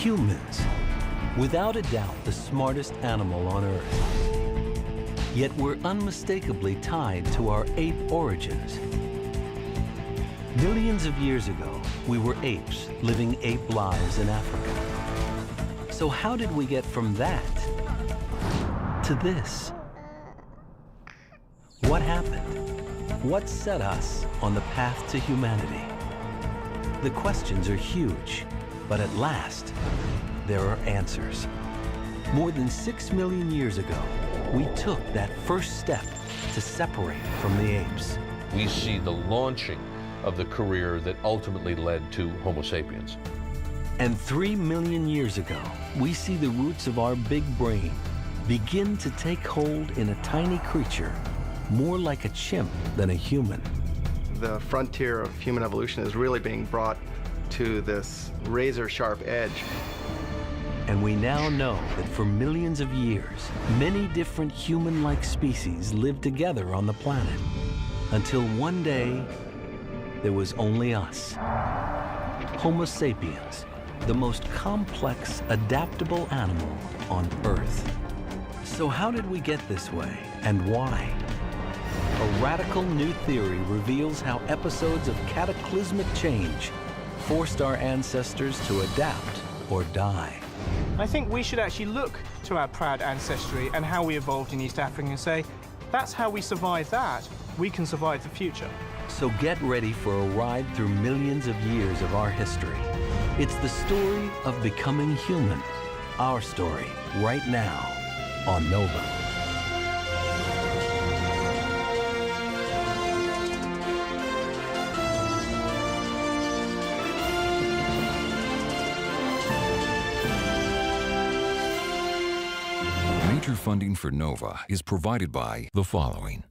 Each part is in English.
Humans, without a doubt the smartest animal on Earth. Yet we're unmistakably tied to our ape origins. Millions of years ago, we were apes living ape lives in Africa. So how did we get from that to this? What happened? What set us on the path to humanity? The questions are huge, but at last, there are answers. More than 6 million years ago, we took that first step to separate from the apes. We see the launching of the career that ultimately led to Homo sapiens. And 3 million years ago, we see the roots of our big brain begin to take hold in a tiny creature, more like a chimp than a human. The frontier of human evolution is really being brought to this razor-sharp edge. And we now know that for millions of years, many different human-like species lived together on the planet, until one day, there was only us. Homo sapiens, the most complex, adaptable animal on Earth. So how did we get this way, and why? A radical new theory reveals how episodes of cataclysmic change forced our ancestors to adapt or die. I think we should actually look to our proud ancestry and how we evolved in East Africa and say, that's how we survived that, we can survive the future. So get ready for a ride through millions of years of our history. It's the story of becoming human, our story, right now on Nova. Major funding for NOVA is provided by the following.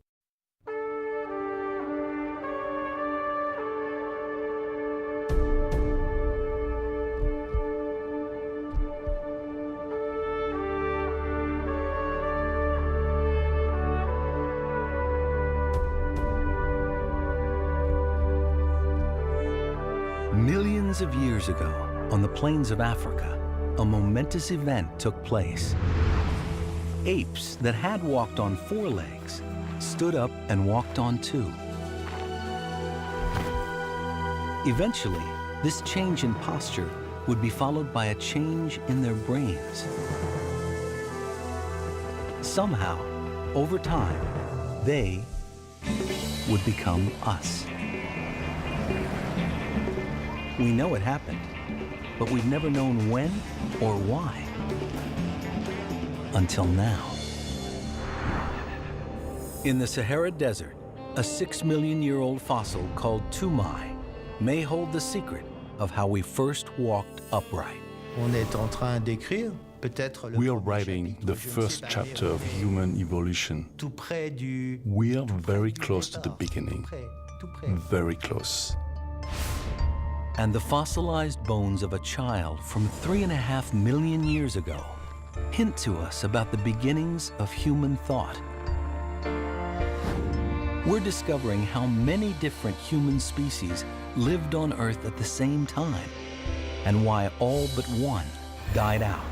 Millions of years ago, on the plains of Africa, a momentous event took place. Apes that had walked on 4 legs stood up and walked on 2. Eventually, this change in posture would be followed by a change in their brains. Somehow, over time, they would become us. We know it happened, but we've never known when or why. Until now. In the Sahara Desert, a 6-million-year-old fossil called Toumai may hold the secret of how we first walked upright. We are writing the first chapter of human evolution. We are very close to the beginning, very close. And the fossilized bones of a child from 3.5 million years ago hint to us about the beginnings of human thought. We're discovering how many different human species lived on Earth at the same time, and why all but one died out.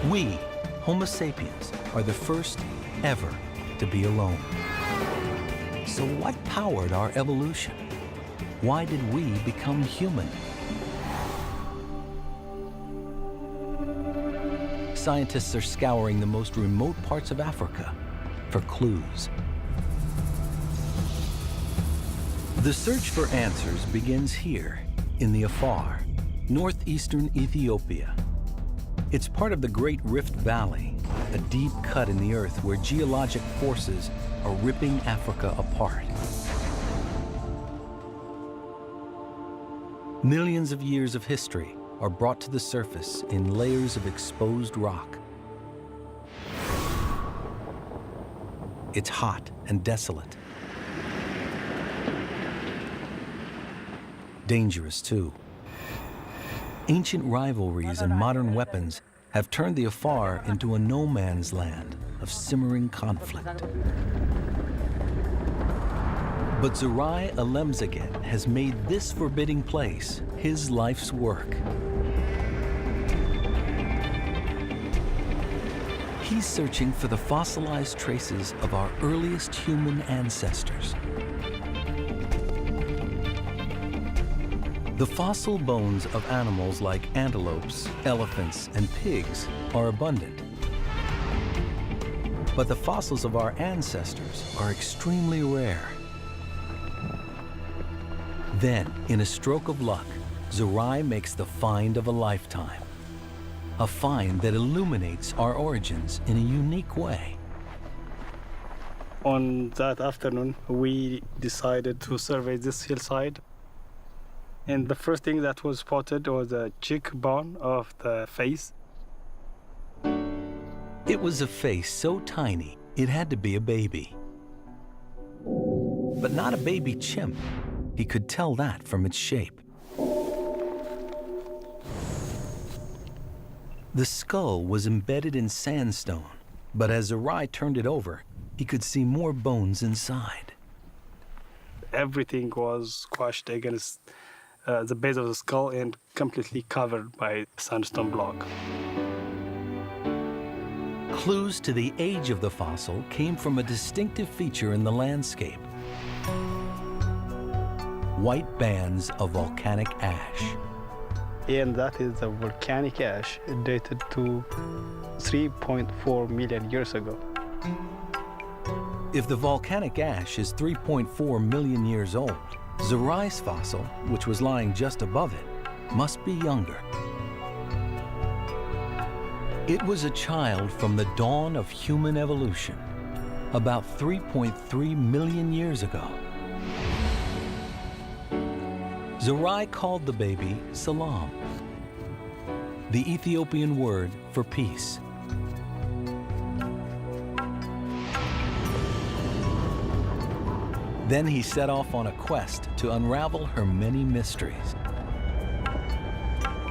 We, Homo sapiens, are the first ever to be alone. So what powered our evolution? Why did we become human? Scientists are scouring the most remote parts of Africa for clues. The search for answers begins here in the Afar, northeastern Ethiopia. It's part of the Great Rift Valley, a deep cut in the earth where geologic forces are ripping Africa apart. Millions of years of history are brought to the surface in layers of exposed rock. It's hot and desolate. Dangerous, too. Ancient rivalries and modern weapons have turned the Afar into a no-man's land of simmering conflict. But Zerai Alemzaghet has made this forbidding place his life's work. He's searching for the fossilized traces of our earliest human ancestors. The fossil bones of animals like antelopes, elephants, and pigs are abundant. But the fossils of our ancestors are extremely rare. Then, in a stroke of luck, Zerai makes the find of a lifetime. A find that illuminates our origins in a unique way. On that afternoon, we decided to survey this hillside. And the first thing that was spotted was a cheekbone of the face. It was a face so tiny, it had to be a baby. But not a baby chimp. He could tell that from its shape. The skull was embedded in sandstone, but as Zerai turned it over, he could see more bones inside. Everything was squashed against the base of the skull and completely covered by sandstone block. Clues to the age of the fossil came from a distinctive feature in the landscape. White bands of volcanic ash. And that is the volcanic ash dated to 3.4 million years ago. If the volcanic ash is 3.4 million years old, Zerai's fossil, which was lying just above it, must be younger. It was a child from the dawn of human evolution, about 3.3 million years ago. Zerai called the baby Salam, the Ethiopian word for peace. Then he set off on a quest to unravel her many mysteries.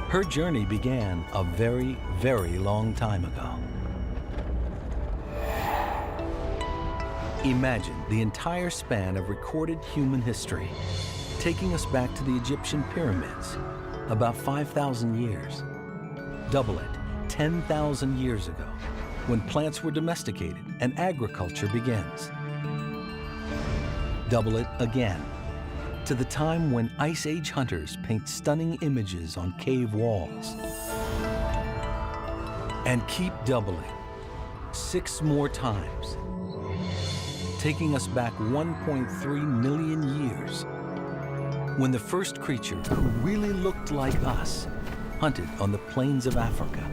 Her journey began a very, very long time ago. Imagine the entire span of recorded human history, taking us back to the Egyptian pyramids, about 5,000 years. Double it, 10,000 years ago, when plants were domesticated and agriculture begins. Double it again, to the time when Ice Age hunters paint stunning images on cave walls. And keep doubling, 6 more times, taking us back 1.3 million years, when the first creature who really looked like us hunted on the plains of Africa.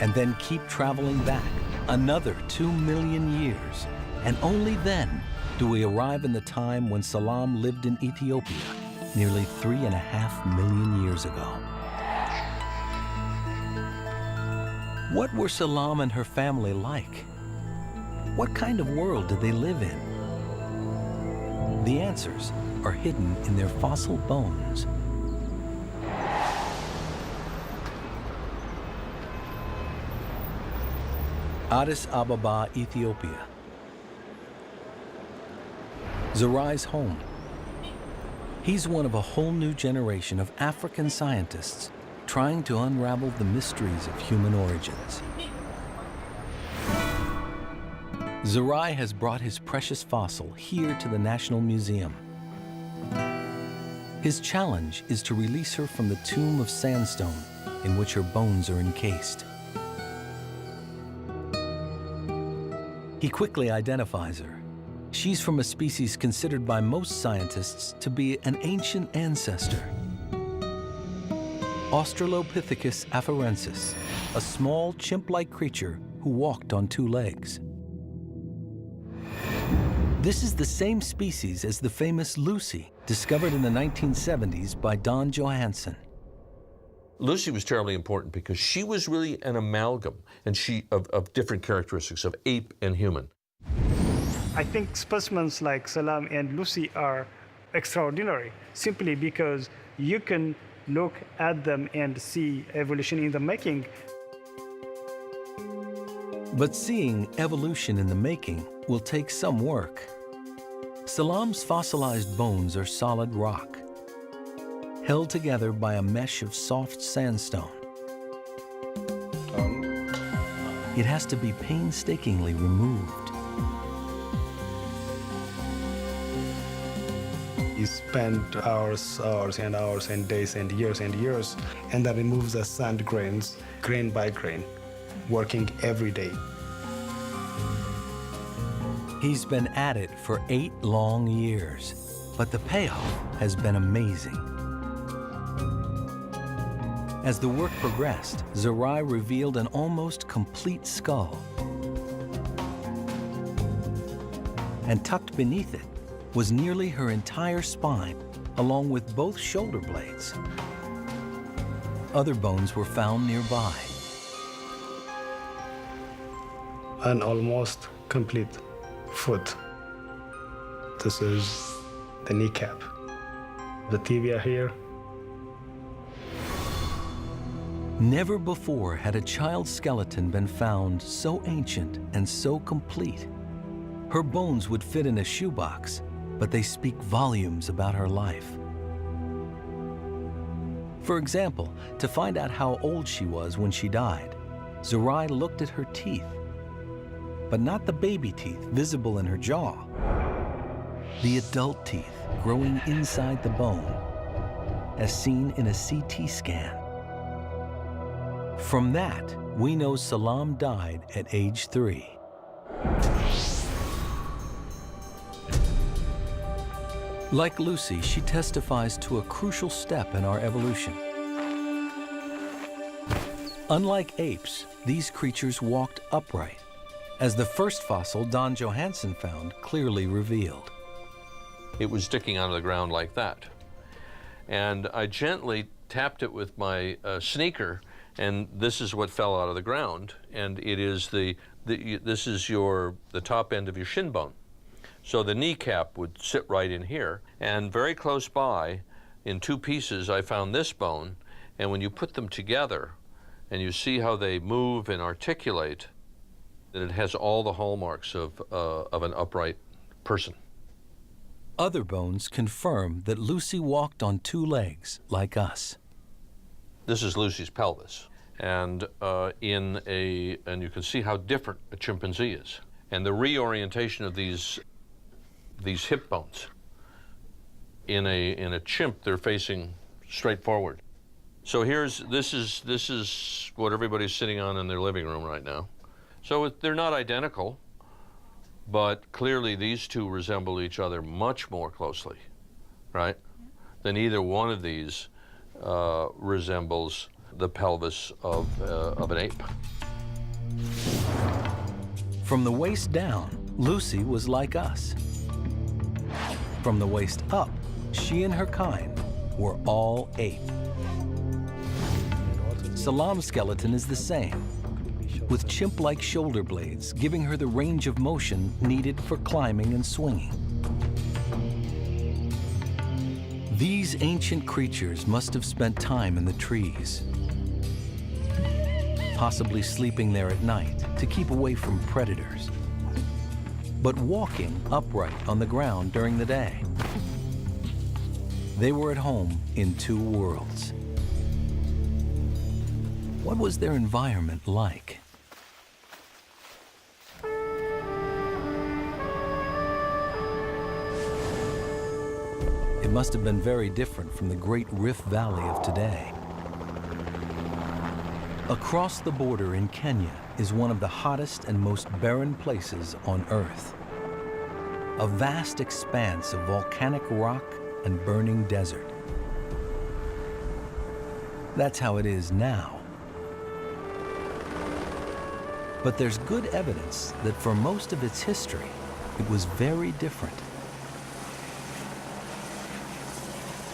And then keep traveling back another 2 million years, and only then do we arrive in the time when Salam lived in Ethiopia, nearly 3.5 million years ago. What were Salam and her family like? What kind of world did they live in? The answers are hidden in their fossil bones. Addis Ababa, Ethiopia. Zerai's home. He's one of a whole new generation of African scientists trying to unravel the mysteries of human origins. Zerai has brought his precious fossil here to the National Museum. His challenge is to release her from the tomb of sandstone in which her bones are encased. He quickly identifies her. She's from a species considered by most scientists to be an ancient ancestor. Australopithecus afarensis, a small chimp-like creature who walked on 2 legs. This is the same species as the famous Lucy, discovered in the 1970s by Don Johanson. Lucy was terribly important because she was really an amalgam and of different characteristics of ape and human. I think specimens like Salam and Lucy are extraordinary simply because you can look at them and see evolution in the making. But seeing evolution in the making will take some work. Salam's fossilized bones are solid rock, held together by a mesh of soft sandstone. it has to be painstakingly removed. He spent hours and hours and days and years, and then removes the sand grains, grain by grain, working every day. He's been at it for 8 long years, but the payoff has been amazing. As the work progressed, Zerai revealed an almost complete skull. And tucked beneath it was nearly her entire spine, along with both shoulder blades. Other bones were found nearby. An almost complete foot. This is the kneecap. The tibia here. Never before had a child's skeleton been found so ancient and so complete. Her bones would fit in a shoebox, but they speak volumes about her life. For example, to find out how old she was when she died, Zerai looked at her teeth, but not the baby teeth visible in her jaw. The adult teeth growing inside the bone, as seen in a CT scan. From that, we know Salam died at age 3. Like Lucy, she testifies to a crucial step in our evolution. Unlike apes, these creatures walked upright, as the first fossil Don Johanson found clearly revealed. It was sticking out of the ground like that. And I gently tapped it with my sneaker, and this is what fell out of the ground. And it is this is the top end of your shin bone. So the kneecap would sit right in here. And very close by, in 2 pieces, I found this bone. And when you put them together, and you see how they move and articulate, then it has all the hallmarks of an upright person. Other bones confirm that Lucy walked on 2 legs, like us. This is Lucy's pelvis, and and you can see how different a chimpanzee is, and the reorientation of these hip bones. In a chimp, they're facing straight forward. So this is what everybody's sitting on in their living room right now. So they're not identical, but clearly these 2 resemble each other much more closely, right? Than either one of these resembles the pelvis of an ape. From the waist down, Lucy was like us. From the waist up, she and her kind were all ape. Salam's skeleton is the same, with chimp-like shoulder blades giving her the range of motion needed for climbing and swinging. These ancient creatures must have spent time in the trees, possibly sleeping there at night to keep away from predators, but walking upright on the ground during the day. They were at home in 2 worlds. What was their environment like? It must have been very different from the Great Rift Valley of today. Across the border in Kenya is one of the hottest and most barren places on Earth. A vast expanse of volcanic rock and burning desert. That's how it is now. But there's good evidence that for most of its history, it was very different.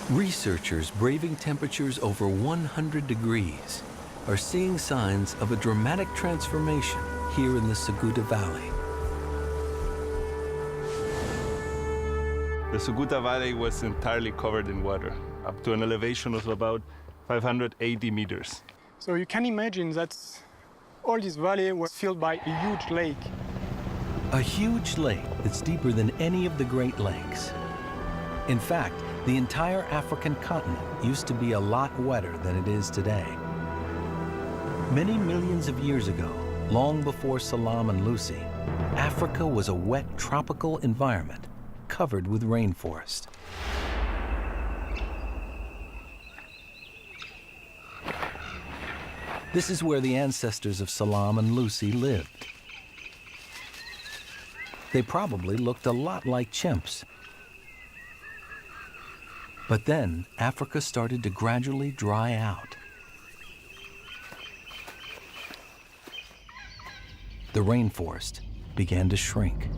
Researchers braving temperatures over 100 degrees are seeing signs of a dramatic transformation here in the Suguta Valley. The Suguta Valley was entirely covered in water, up to an elevation of about 580 meters. So you can imagine that all this valley was filled by a huge lake. A huge lake that's deeper than any of the Great Lakes. In fact, the entire African continent used to be a lot wetter than it is today. Many millions of years ago, Long before Salam and Lucy, Africa was a wet tropical environment covered with rainforest. This is where the ancestors of Salam and Lucy lived. They probably looked a lot like chimps. But then Africa started to gradually dry out. The rainforest began to shrink.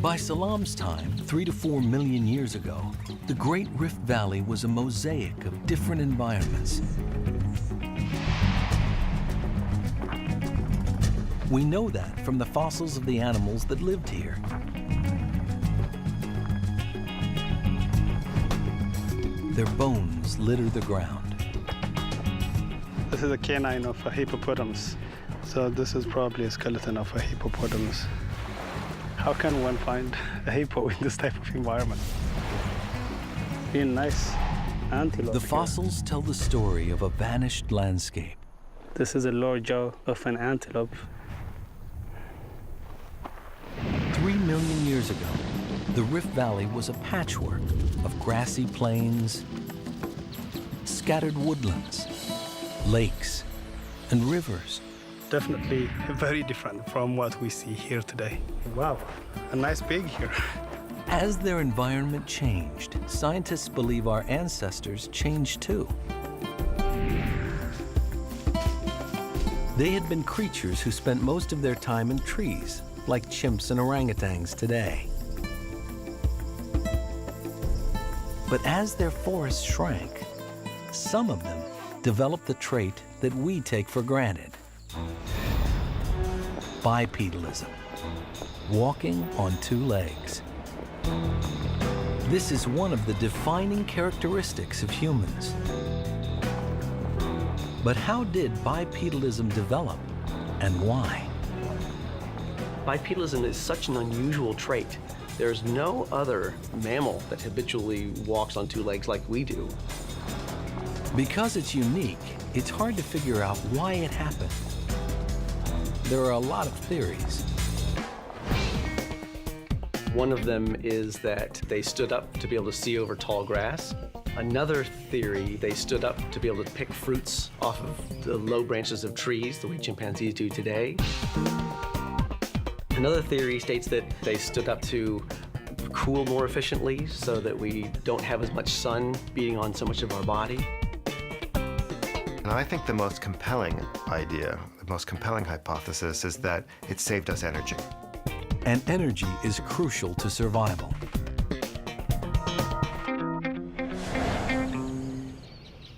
By Salam's time, 3 to 4 million years ago, the Great Rift Valley was a mosaic of different environments. We know that from the fossils of the animals that lived here. Their bones litter the ground. This is a canine of a hippopotamus. So this is probably a skeleton of a hippopotamus. How can one find a hippo in this type of environment? Being nice antelope. The fossils tell the story of a vanished landscape. This is a lower jaw of an antelope. 3 million years ago, the Rift Valley was a patchwork of grassy plains, scattered woodlands, lakes, and rivers. Definitely very different from what we see here today. Wow, a nice pig here. As their environment changed, scientists believe our ancestors changed too. They had been creatures who spent most of their time in trees, like chimps and orangutans today. But as their forests shrank, some of them developed the trait that we take for granted: bipedalism, walking on 2 legs. This is one of the defining characteristics of humans. But how did bipedalism develop, and why? Bipedalism is such an unusual trait. There's no other mammal that habitually walks on 2 legs like we do. Because it's unique, it's hard to figure out why it happened. There are a lot of theories. One of them is that they stood up to be able to see over tall grass. Another theory, they stood up to be able to pick fruits off of the low branches of trees, the way chimpanzees do today. Another theory states that they stood up to cool more efficiently so that we don't have as much sun beating on so much of our body. And I think the most compelling idea, the most compelling hypothesis is that it saved us energy. And energy is crucial to survival.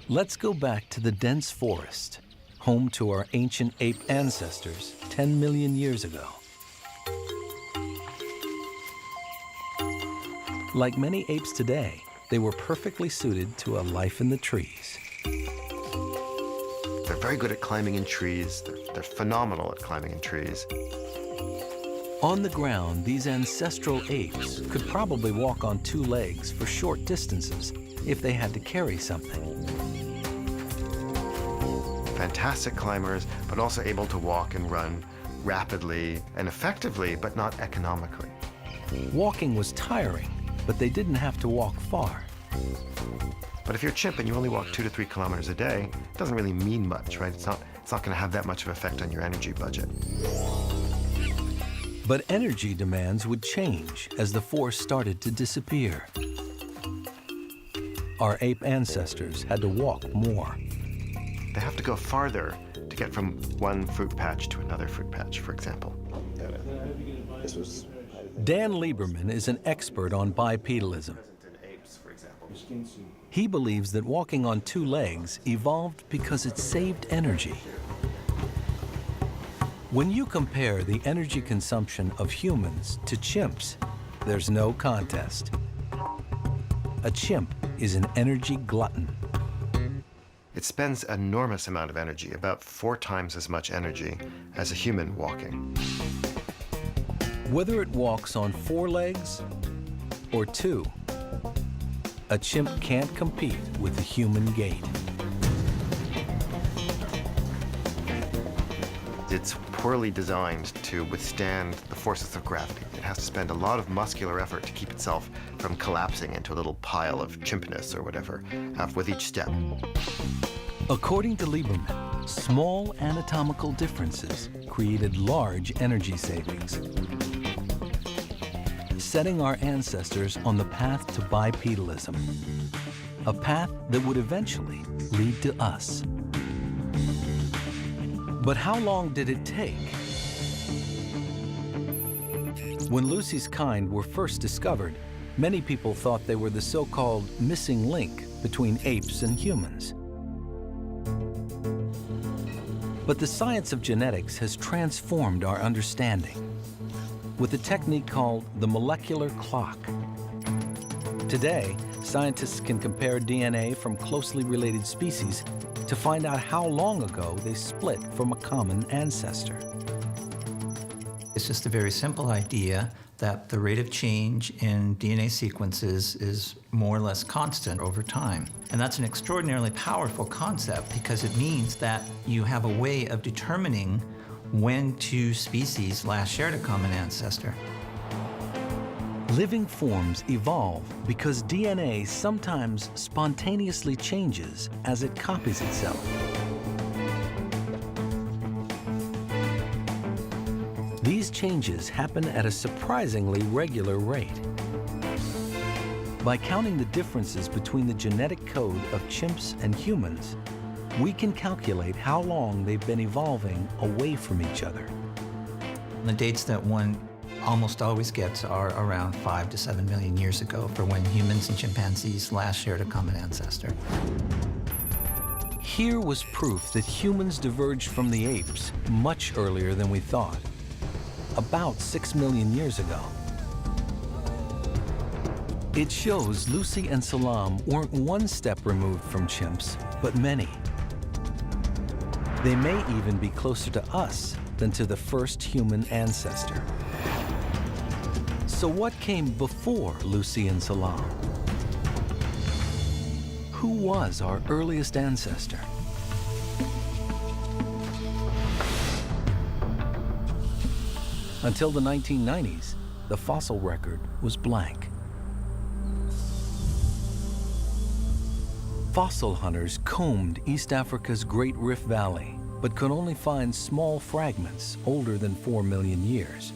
Let's go back to the dense forest, home to our ancient ape ancestors 10 million years ago. Like many apes today, they were perfectly suited to a life in the trees. They're very good at climbing in trees. They're phenomenal at climbing in trees. On the ground, these ancestral apes could probably walk on 2 legs for short distances if they had to carry something. Fantastic climbers, but also able to walk and run rapidly and effectively, but not economically. Walking was tiring, but they didn't have to walk far. But if you're a chimp and you only walk 2 to 3 kilometers a day, it doesn't really mean much, right? It's not going to have that much of an effect on your energy budget. But energy demands would change as the forest started to disappear. Our ape ancestors had to walk more. They have to go farther to get from one fruit patch to another fruit patch, for example. Dan Lieberman is an expert on bipedalism. He believes that walking on 2 legs evolved because it saved energy. When you compare the energy consumption of humans to chimps, there's no contest. A chimp is an energy glutton. It spends an enormous amount of energy, about 4 times as much energy as a human walking. Whether it walks on 4 legs or 2, a chimp can't compete with the human gait. It's poorly designed to withstand the forces of gravity. It has to spend a lot of muscular effort to keep itself from collapsing into a little pile of chimpness or whatever with each step. According to Lieberman, small anatomical differences created large energy savings, setting our ancestors on the path to bipedalism, a path that would eventually lead to us. But how long did it take? When Lucy's kind were first discovered, many people thought they were the so-called missing link between apes and humans. But the science of genetics has transformed our understanding with a technique called the molecular clock. Today, scientists can compare DNA from closely related species to find out how long ago they split from a common ancestor. It's just a very simple idea that the rate of change in DNA sequences is more or less constant over time. And that's an extraordinarily powerful concept because it means that you have a way of determining when two species last shared a common ancestor. Living forms evolve because DNA sometimes spontaneously changes as it copies itself. These changes happen at a surprisingly regular rate. By counting the differences between the genetic code of chimps and humans, we can calculate how long they've been evolving away from each other. The dates that one almost always gets are around 5 to 7 million years ago for when humans and chimpanzees last shared a common ancestor. Here was proof that humans diverged from the apes much earlier than we thought, about 6 million years ago. It shows Lucy and Salam weren't one step removed from chimps, but many. They may even be closer to us than to the first human ancestor. So what came before Lucy and Salam? Who was our earliest ancestor? Until the 1990s, the fossil record was blank. Fossil hunters combed East Africa's Great Rift Valley, but could only find small fragments older than 4 million years.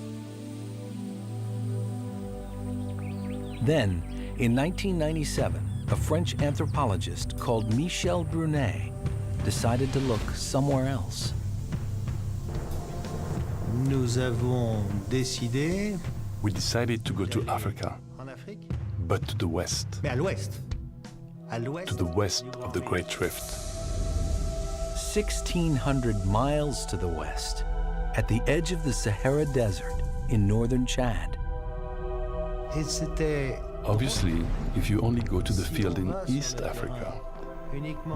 Then, in 1997, a French anthropologist called Michel Brunet decided to look somewhere else. We decided to go to Africa, but to the west. To the west of the Great Rift. 1,600 miles to the west, at the edge of the Sahara Desert in northern Chad. Obviously, if you only go to the field in East Africa,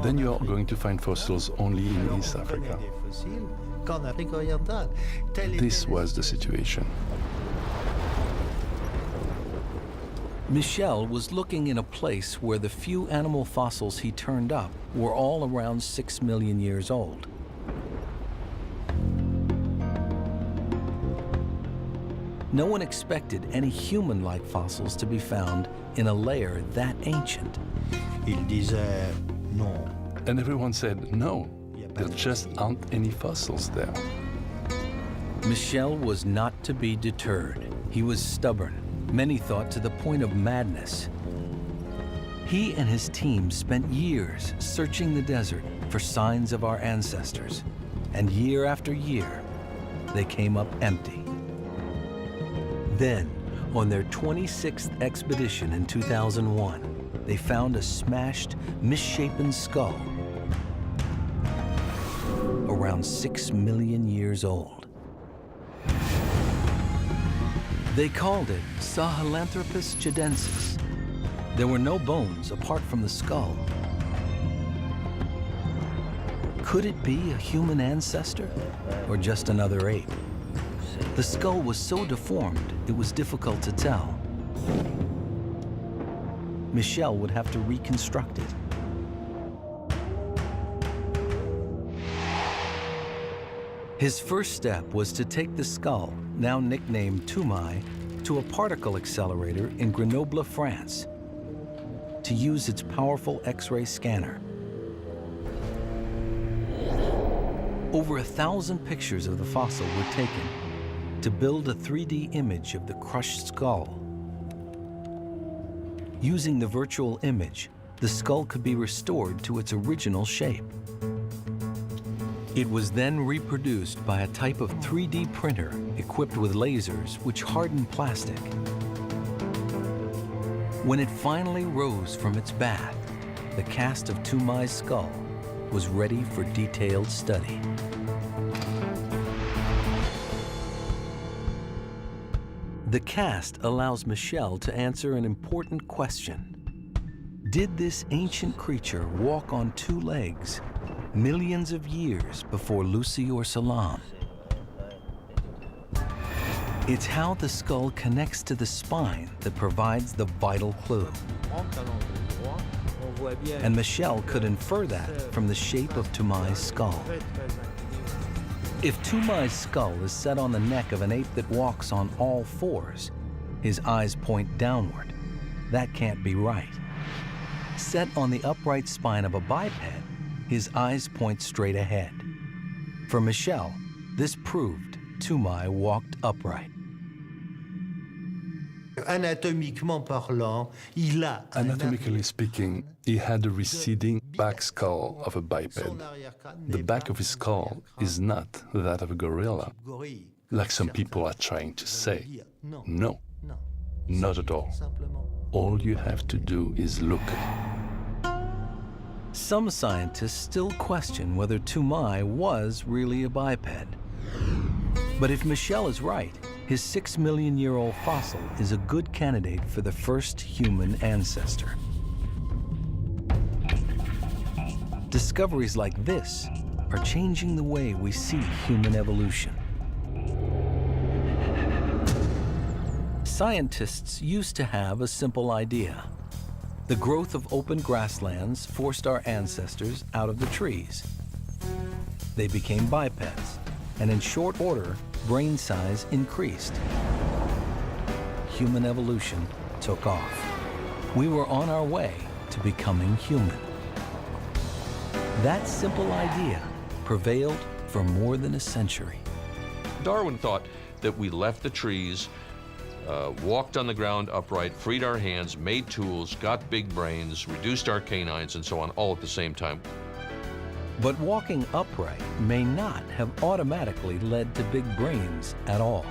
then you are going to find fossils only in East Africa. This was the situation. Michel was looking in a place where the few animal fossils he turned up were all around 6 million years old. No one expected any human-like fossils to be found in a layer that ancient. And everyone said, no, there just aren't any fossils there. Michel was not to be deterred. He was stubborn, many thought to the point of madness. He and his team spent years searching the desert for signs of our ancestors, and year after year, they came up empty. Then, on their 26th expedition in 2001, they found a smashed, misshapen skull around 6 million years old. They called it Sahelanthropus chidensis. There were no bones apart from the skull. Could it be a human ancestor or just another ape? The skull was so deformed, it was difficult to tell. Michel would have to reconstruct it. His first step was to take the skull, now nicknamed Toumaï, to a particle accelerator in Grenoble, France, to use its powerful X-ray scanner. Over 1,000 pictures of the fossil were taken to build a 3D image of the crushed skull. Using the virtual image, the skull could be restored to its original shape. It was then reproduced by a type of 3D printer equipped with lasers which hardened plastic. When it finally rose from its bath, the cast of Toumaï's skull was ready for detailed study. The cast allows Michel to answer an important question. Did this ancient creature walk on 2 legs millions of years before Lucy or Salam? It's how the skull connects to the spine that provides the vital clue. And Michel could infer that from the shape of Toumaï's skull. If Toumaï's skull is set on the neck of an ape that walks on all 4s, his eyes point downward. That can't be right. Set on the upright spine of a biped, his eyes point straight ahead. For Michel, this proved Toumaï walked upright. Anatomically speaking, he had a receding back skull of a biped. The back of his skull is not that of a gorilla, like some people are trying to say. No, not at all. All you have to do is look. Some scientists still question whether Toumaï was really a biped. But if Michel is right, his 6-million-year-old fossil is a good candidate for the first human ancestor. Discoveries like this are changing the way we see human evolution. Scientists used to have a simple idea. The growth of open grasslands forced our ancestors out of the trees. They became bipeds, and in short order, brain size increased. Human evolution took off. We were on our way to becoming human. That simple idea prevailed for more than a century. Darwin thought that we left the trees, walked on the ground upright, freed our hands, made tools, got big brains, reduced our canines, and so on, all at the same time. But walking upright may not have automatically led to big brains at all.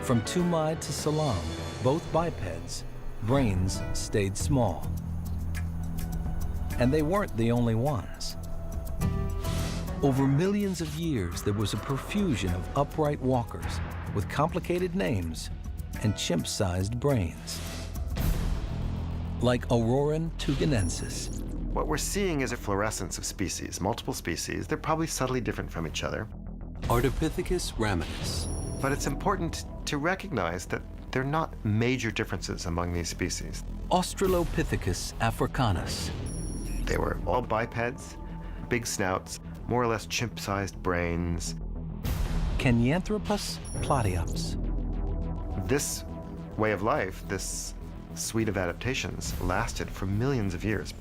From Toumaï to Salam, both bipeds, brains stayed small. And they weren't the only ones. Over millions of years, there was a profusion of upright walkers with complicated names and chimp-sized brains, like Auroran tuganensis. What we're seeing is a fluorescence of species, multiple species. They're probably subtly different from each other. Ardipithecus ramidus. But it's important to recognize that there are not major differences among these species. Australopithecus africanus. They were all bipeds, big snouts, more or less chimp-sized brains. Kenyanthropus platyops. This way of life, this suite of adaptations, lasted for millions of years.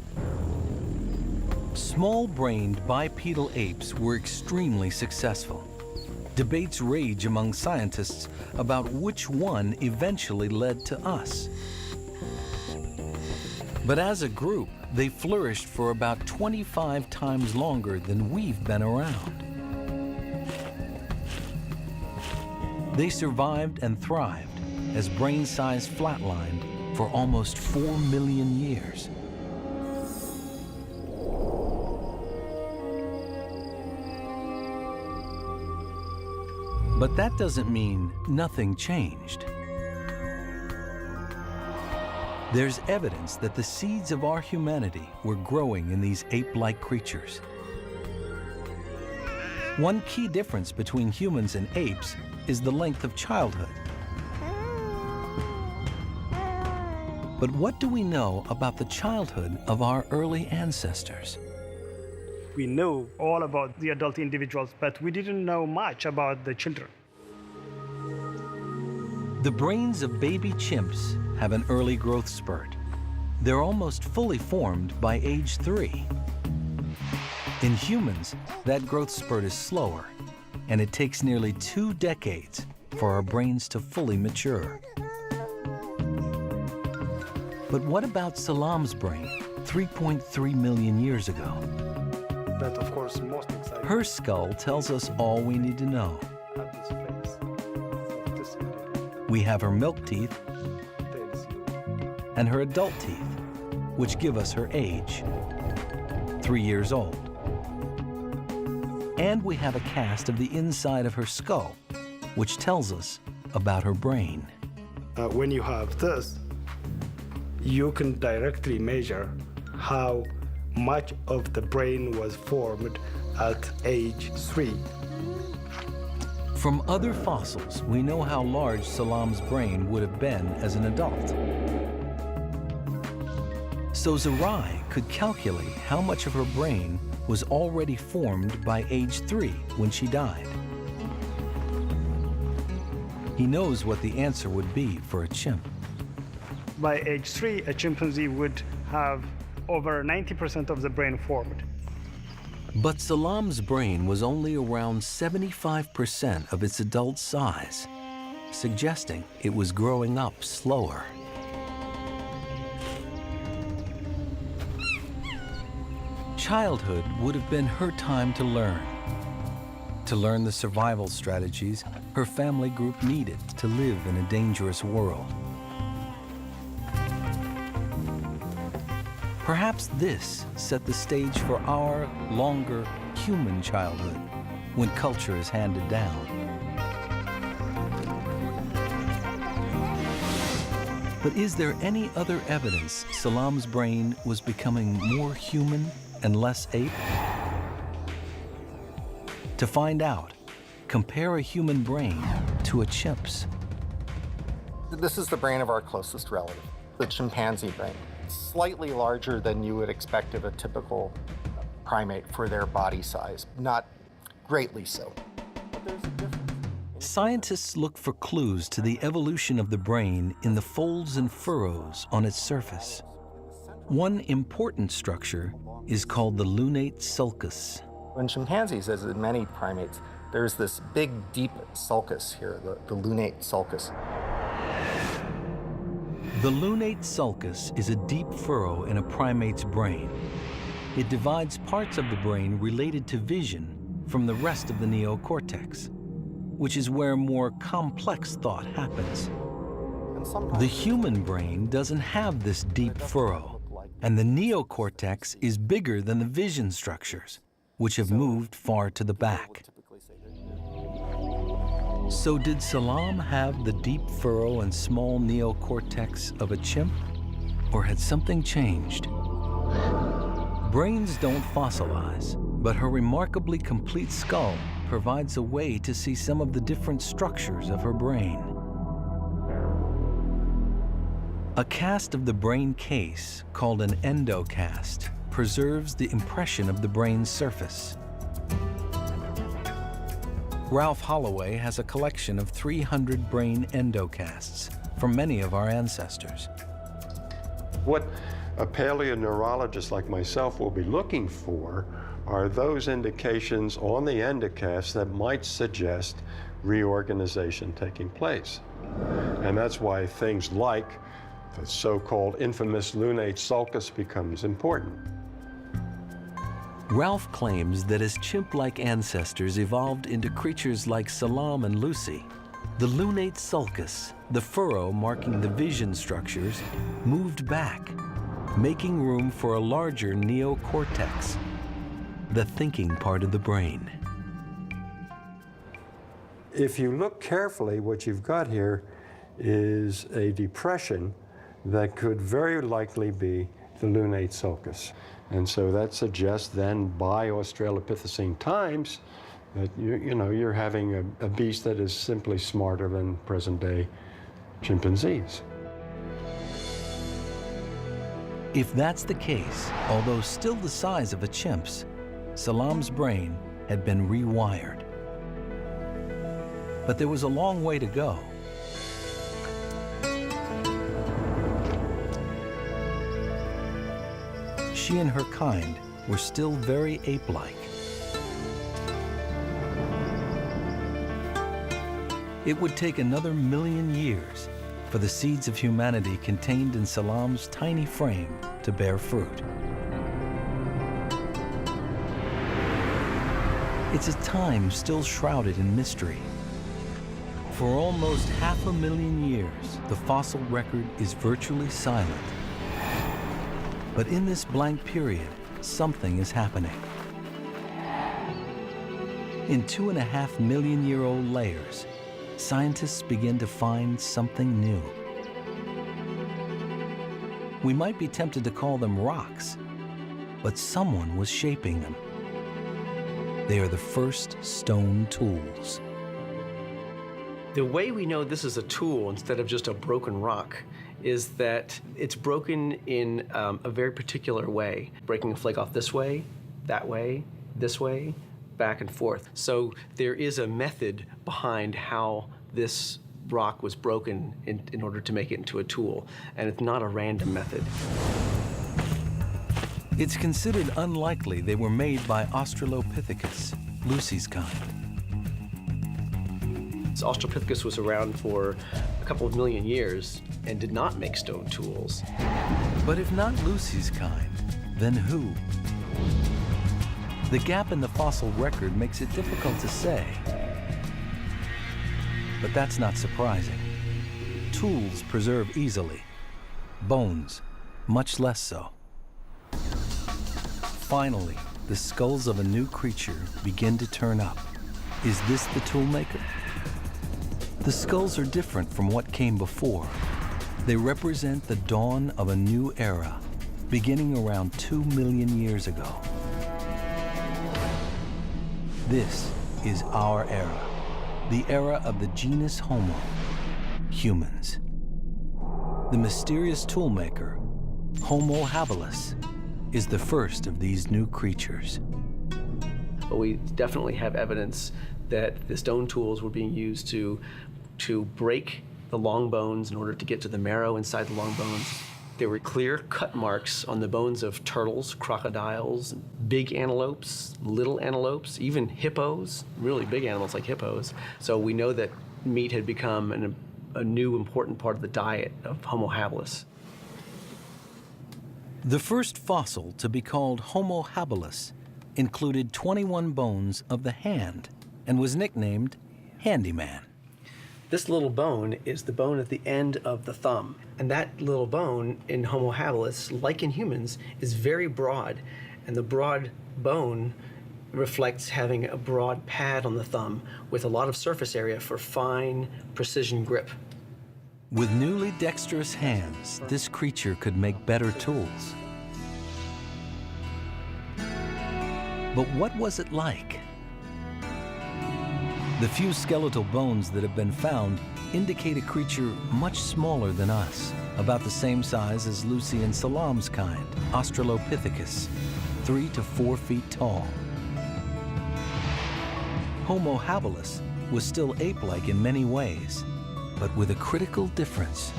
Small-brained bipedal apes were extremely successful. Debates rage among scientists about which one eventually led to us. But as a group, they flourished for about 25 times longer than we've been around. They survived and thrived as brain size flatlined for almost 4 million years. But that doesn't mean nothing changed. There's evidence that the seeds of our humanity were growing in these ape-like creatures. One key difference between humans and apes is the length of childhood. But what do we know about the childhood of our early ancestors? We know all about the adult individuals, but we didn't know much about the children. The brains of baby chimps have an early growth spurt. They're almost fully formed by age 3. In humans, that growth spurt is slower, and it takes nearly 2 decades for our brains to fully mature. But what about Salam's brain 3.3 million years ago? But of course, most exciting. Her skull tells us all we need to know. At this phase, this individual We have her milk teeth tells you and her adult teeth, which give us her age, 3 years old. And we have a cast of the inside of her skull, which tells us about her brain. when you have this, you can directly measure how much of the brain was formed at age 3. From other fossils, we know how large Salam's brain would have been as an adult. So Zerai could calculate how much of her brain was already formed by age 3 when she died. He knows what the answer would be for a chimp. By age 3, a chimpanzee would have over 90% of the brain formed. But Salam's brain was only around 75% of its adult size, suggesting it was growing up slower. Childhood would have been her time to learn the survival strategies her family group needed to live in a dangerous world. Perhaps this set the stage for our longer human childhood when culture is handed down. But is there any other evidence Salam's brain was becoming more human and less ape? To find out, compare a human brain to a chimp's. This is the brain of our closest relative, the chimpanzee brain. Slightly larger than you would expect of a typical primate for their body size, not greatly so. But there's a difference. Scientists look for clues to the evolution of the brain in the folds and furrows on its surface. One important structure is called the lunate sulcus. In chimpanzees, as in many primates, there's this big, deep sulcus here, the lunate sulcus. The lunate sulcus is a deep furrow in a primate's brain. It divides parts of the brain related to vision from the rest of the neocortex, which is where more complex thought happens. The human brain doesn't have this deep furrow, and the neocortex is bigger than the vision structures, which have moved far to the back. So did Salam have the deep furrow and small neocortex of a chimp, or had something changed? Brains don't fossilize, but her remarkably complete skull provides a way to see some of the different structures of her brain. A cast of the brain case, called an endocast, preserves the impression of the brain's surface. Ralph Holloway has a collection of 300 brain endocasts from many of our ancestors. What a paleoneurologist like myself will be looking for are those indications on the endocast that might suggest reorganization taking place. And that's why things like the so-called infamous lunate sulcus becomes important. Ralph claims that as chimp-like ancestors evolved into creatures like Salam and Lucy, the lunate sulcus, the furrow marking the vision structures, moved back, making room for a larger neocortex, the thinking part of the brain. If you look carefully, what you've got here is a depression that could very likely be the lunate sulcus. And so that suggests then by Australopithecine times that you're having a beast that is simply smarter than present-day chimpanzees. If that's the case, although still the size of a chimp's, Salam's brain had been rewired. But there was a long way to go. She and her kind were still very ape-like. It would take another 1,000,000 years for the seeds of humanity contained in Salam's tiny frame to bear fruit. It's a time still shrouded in mystery. For almost 500,000 years, the fossil record is virtually silent. But in this blank period, something is happening. In 2.5 million-year-old layers, scientists begin to find something new. We might be tempted to call them rocks, but someone was shaping them. They are the first stone tools. The way we know this is a tool instead of just a broken rock is that it's broken in a very particular way, breaking a flake off this way, this way, back and forth. So there is a method behind how this rock was broken in order to make it into a tool, and it's not a random method. It's considered unlikely they were made by Australopithecus, Lucy's kind. Australopithecus was around for a couple of million years and did not make stone tools. But if not Lucy's kind, then who? The gap in the fossil record makes it difficult to say. But that's not surprising. Tools preserve easily. Bones, much less so. Finally, the skulls of a new creature begin to turn up. Is this the toolmaker? The skulls are different from what came before. They represent the dawn of a new era, beginning around 2 million years ago. This is our era, the era of the genus Homo, humans. The mysterious toolmaker, Homo habilis, is the first of these new creatures. But we definitely have evidence that the stone tools were being used to break the long bones in order to get to the marrow inside the long bones. There were clear cut marks on the bones of turtles, crocodiles, big antelopes, little antelopes, even hippos, really big animals like hippos. So we know that meat had become a new important part of the diet of Homo habilis. The first fossil to be called Homo habilis included 21 bones of the hand and was nicknamed Handyman. This little bone is the bone at the end of the thumb. And that little bone in Homo habilis, like in humans, is very broad. And the broad bone reflects having a broad pad on the thumb with a lot of surface area for fine precision grip. With newly dexterous hands, this creature could make better tools. But what was it like? The few skeletal bones that have been found indicate a creature much smaller than us, about the same size as Lucy and Salam's kind, Australopithecus, 3 to 4 feet tall. Homo habilis was still ape-like in many ways, but with a critical difference.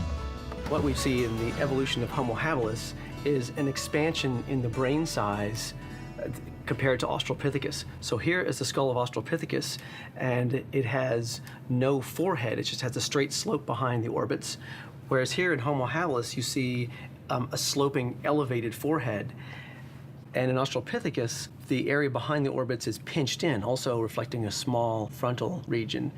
What we see in the evolution of Homo habilis is an expansion in the brain size compared to Australopithecus. So here is the skull of Australopithecus, and it has no forehead. It just has a straight slope behind the orbits. Whereas here in Homo habilis, you see a sloping, elevated forehead. And in Australopithecus, the area behind the orbits is pinched in, also reflecting a small frontal region.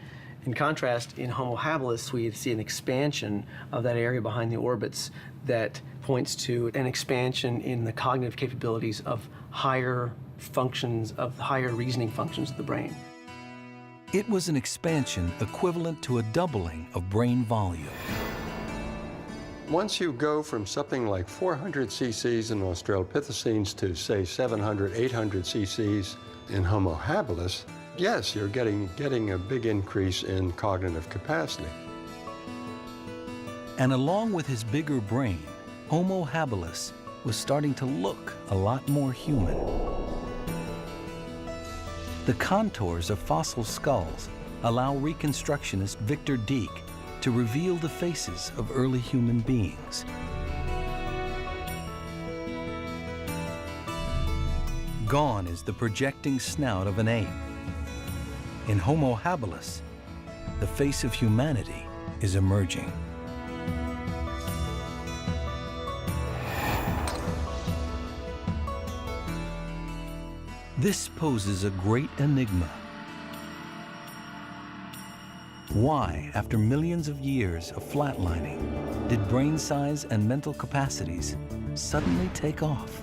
In contrast, in Homo habilis, we see an expansion of that area behind the orbits that points to an expansion in the cognitive capabilities of higher functions, of higher reasoning functions of the brain. It was an expansion equivalent to a doubling of brain volume. Once you go from something like 400 cc's in Australopithecines to, say, 700, 800 cc's in Homo habilis, yes, you're getting a big increase in cognitive capacity. And along with his bigger brain, Homo habilis was starting to look a lot more human. The contours of fossil skulls allow reconstructionist Victor Dieck to reveal the faces of early human beings. Gone is the projecting snout of an ape. In Homo habilis, the face of humanity is emerging. This poses a great enigma. Why, after millions of years of flatlining, did brain size and mental capacities suddenly take off?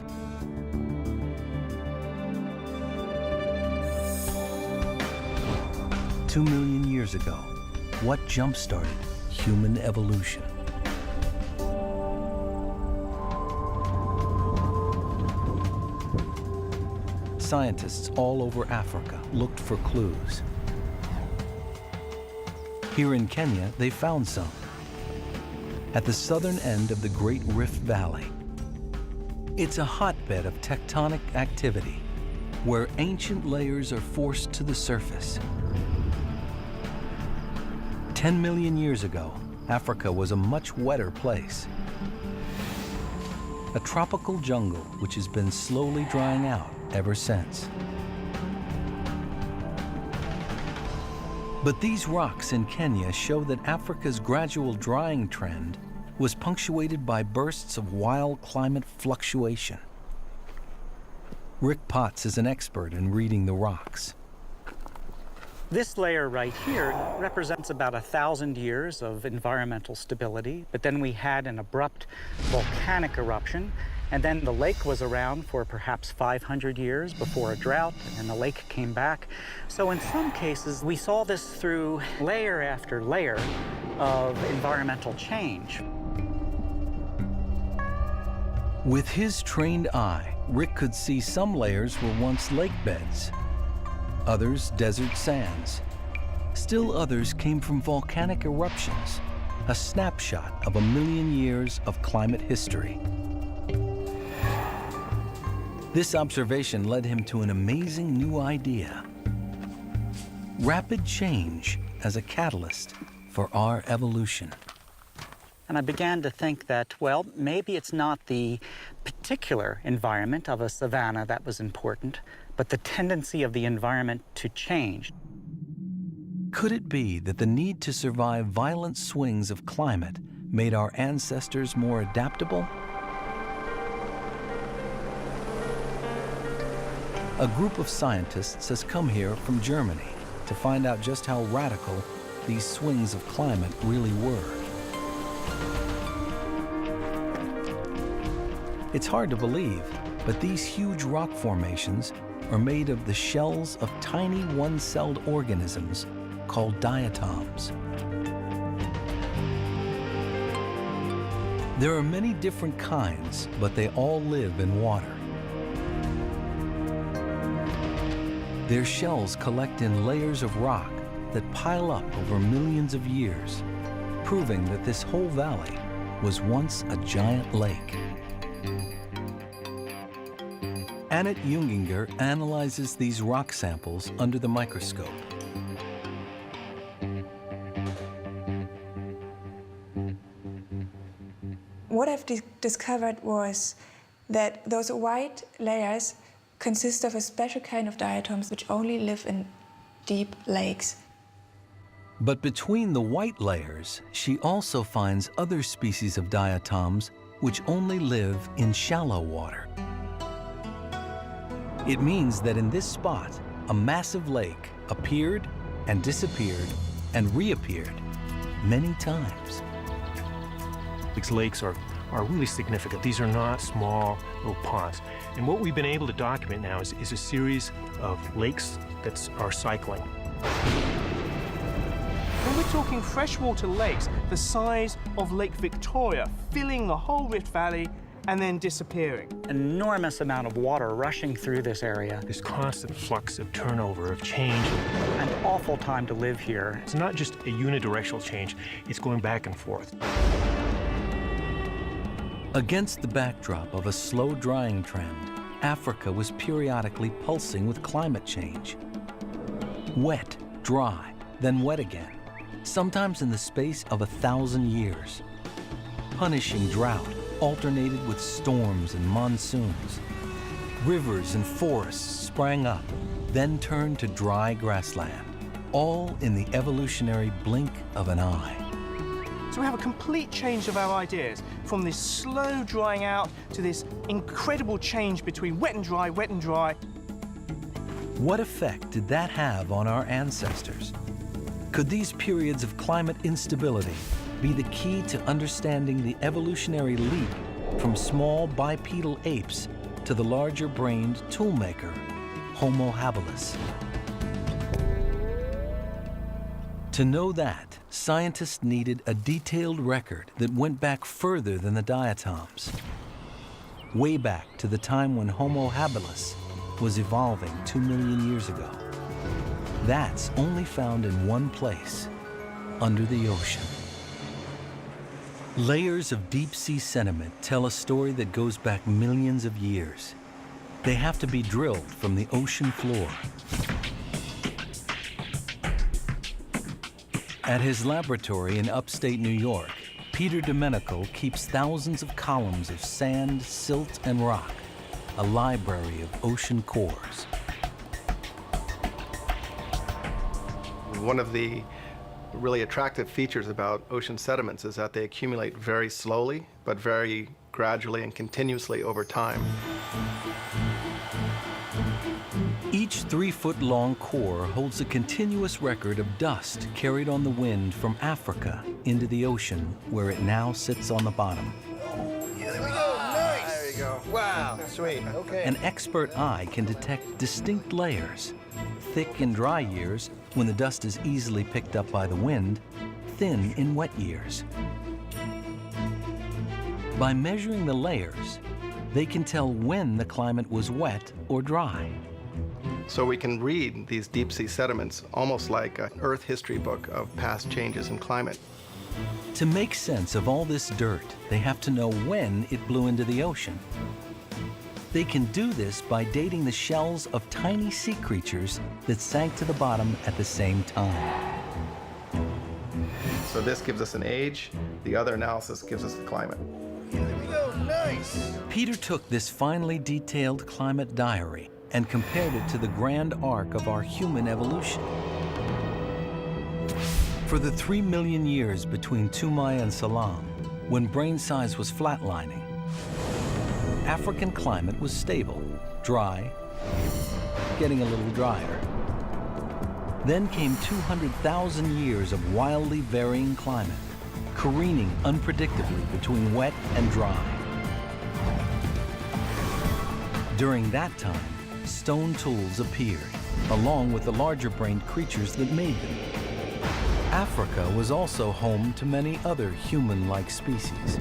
Two million years ago, what jump-started human evolution? Scientists all over Africa looked for clues. Here in Kenya, they found some. At the southern end of the Great Rift Valley. It's a hotbed of tectonic activity, where ancient layers are forced to the surface. 10 million years ago, Africa was a much wetter place. A tropical jungle which has been slowly drying out ever since. But these rocks in Kenya show that Africa's gradual drying trend was punctuated by bursts of wild climate fluctuation. Rick Potts is an expert in reading the rocks. This layer right here represents about 1,000 years of environmental stability, but then we had an abrupt volcanic eruption, and then the lake was around for perhaps 500 years before a drought, and the lake came back. So in some cases, we saw this through layer after layer of environmental change. With his trained eye, Rick could see some layers were once lake beds, others desert sands. Still others came from volcanic eruptions, a snapshot of 1 million years of climate history. This observation led him to an amazing new idea: rapid change as a catalyst for our evolution. And I began to think that, well, maybe it's not the particular environment of a savanna that was important, but the tendency of the environment to change. Could it be that the need to survive violent swings of climate made our ancestors more adaptable? A group of scientists has come here from Germany to find out just how radical these swings of climate really were. It's hard to believe, but these huge rock formations are made of the shells of tiny one-celled organisms called diatoms. There are many different kinds, but they all live in water. Their shells collect in layers of rock that pile up over millions of years, proving that this whole valley was once a giant lake. Annette Junginger analyzes these rock samples under the microscope. What I've discovered was that those white layers consist of a special kind of diatoms which only live in deep lakes. But between the white layers, she also finds other species of diatoms which only live in shallow water. It means that in this spot, a massive lake appeared and disappeared and reappeared many times. These lakes are really significant. These are not small little ponds. And what we've been able to document now is a series of lakes that are cycling. When we're talking freshwater lakes, the size of Lake Victoria, filling the whole Rift Valley and then disappearing. Enormous amount of water rushing through this area. This constant flux of turnover, of change. An awful time to live here. It's not just a unidirectional change, it's going back and forth. Against the backdrop of a slow drying trend, Africa was periodically pulsing with climate change. Wet, dry, then wet again, sometimes in the space of 1,000 years. Punishing drought alternated with storms and monsoons. Rivers and forests sprang up, then turned to dry grassland, all in the evolutionary blink of an eye. So we have a complete change of our ideas, from this slow drying out to this incredible change between wet and dry, wet and dry. What effect did that have on our ancestors? Could these periods of climate instability be the key to understanding the evolutionary leap from small bipedal apes to the larger-brained toolmaker, Homo habilis? To know that, scientists needed a detailed record that went back further than the diatoms, way back to the time when Homo habilis was evolving 2 million years ago. That's only found in one place, under the ocean. Layers of deep-sea sediment tell a story that goes back millions of years. They have to be drilled from the ocean floor. At his laboratory in upstate New York, Peter Domenico keeps thousands of columns of sand, silt, and rock, a library of ocean cores. One of the really attractive features about ocean sediments is that they accumulate very slowly, but very gradually and continuously over time. Each 3-foot-long core holds a continuous record of dust carried on the wind from Africa into the ocean, where it now sits on the bottom. Yeah, there we go. Nice. There you go. Wow. Sweet. Okay. An expert eye can detect distinct layers. Thick in dry years, when the dust is easily picked up by the wind, thin in wet years. By measuring the layers, they can tell when the climate was wet or dry. So we can read these deep-sea sediments almost like an Earth history book of past changes in climate. To make sense of all this dirt, they have to know when it blew into the ocean. They can do this by dating the shells of tiny sea creatures that sank to the bottom at the same time. So this gives us an age, the other analysis gives us the climate. Yeah, there we go. Nice. Peter took this finely detailed climate diary and compared it to the grand arc of our human evolution. For the 3 million years between Toumai and Salam, when brain size was flatlining, African climate was stable, dry, getting a little drier. Then came 200,000 years of wildly varying climate, careening unpredictably between wet and dry. During that time, stone tools appeared, along with the larger-brained creatures that made them. Africa was also home to many other human-like species.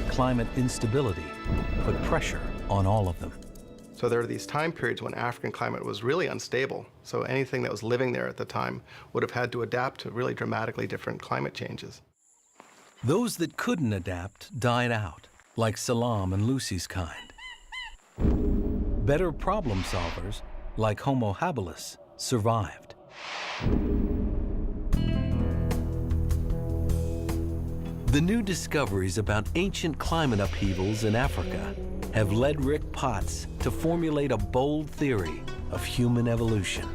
Climate instability put pressure on all of them. So there are these time periods when African climate was really unstable. So anything that was living there at the time would have had to adapt to really dramatically different climate changes. Those that couldn't adapt died out, like Salam and Lucy's kind. Better problem solvers, like Homo habilis, survived. The new discoveries about ancient climate upheavals in Africa have led Rick Potts to formulate a bold theory of human evolution.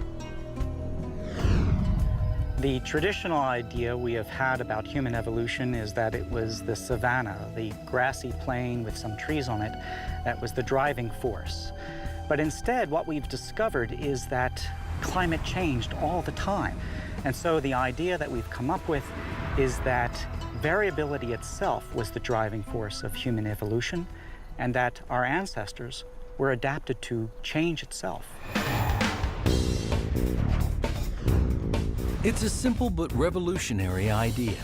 The traditional idea we have had about human evolution is that it was the savanna, the grassy plain with some trees on it, that was the driving force. But instead, what we've discovered is that climate changed all the time. And so the idea that we've come up with is that variability itself was the driving force of human evolution, and that our ancestors were adapted to change itself. It's a simple but revolutionary idea.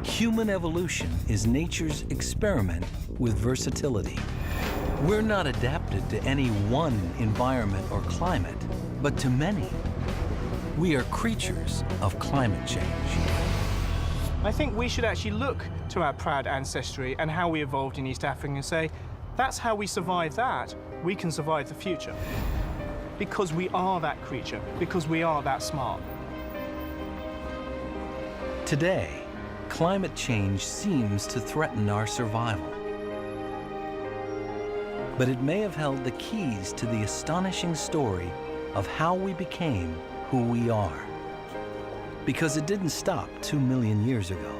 Human evolution is nature's experiment with versatility. We're not adapted to any one environment or climate, but to many. We are creatures of climate change. I think we should actually look to our proud ancestry and how we evolved in East Africa and say, that's how we survived that. We can survive the future. because we are that creature, because we are that smart. Today, climate change seems to threaten our survival. But it may have held the keys to the astonishing story of how we became who we are. Because it didn't stop 2 million years ago.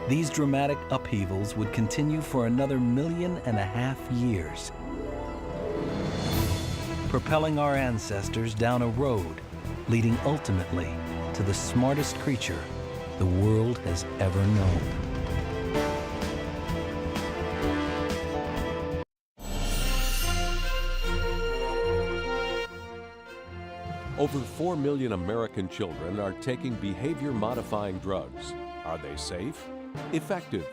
These dramatic upheavals would continue for another 1.5 million years, propelling our ancestors down a road leading ultimately to the smartest creature the world has ever known. Over 4 million American children are taking behavior-modifying drugs. Are they safe? Effective?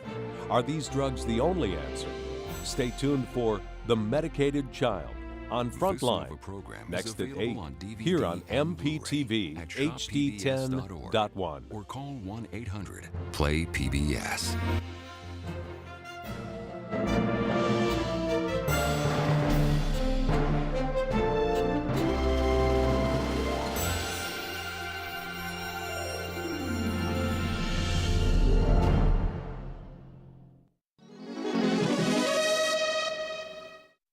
Are these drugs the only answer? Stay tuned for The Medicated Child on Frontline, next at 8, here on MPTV HD10.1. Or call 1-800-PLAY-PBS.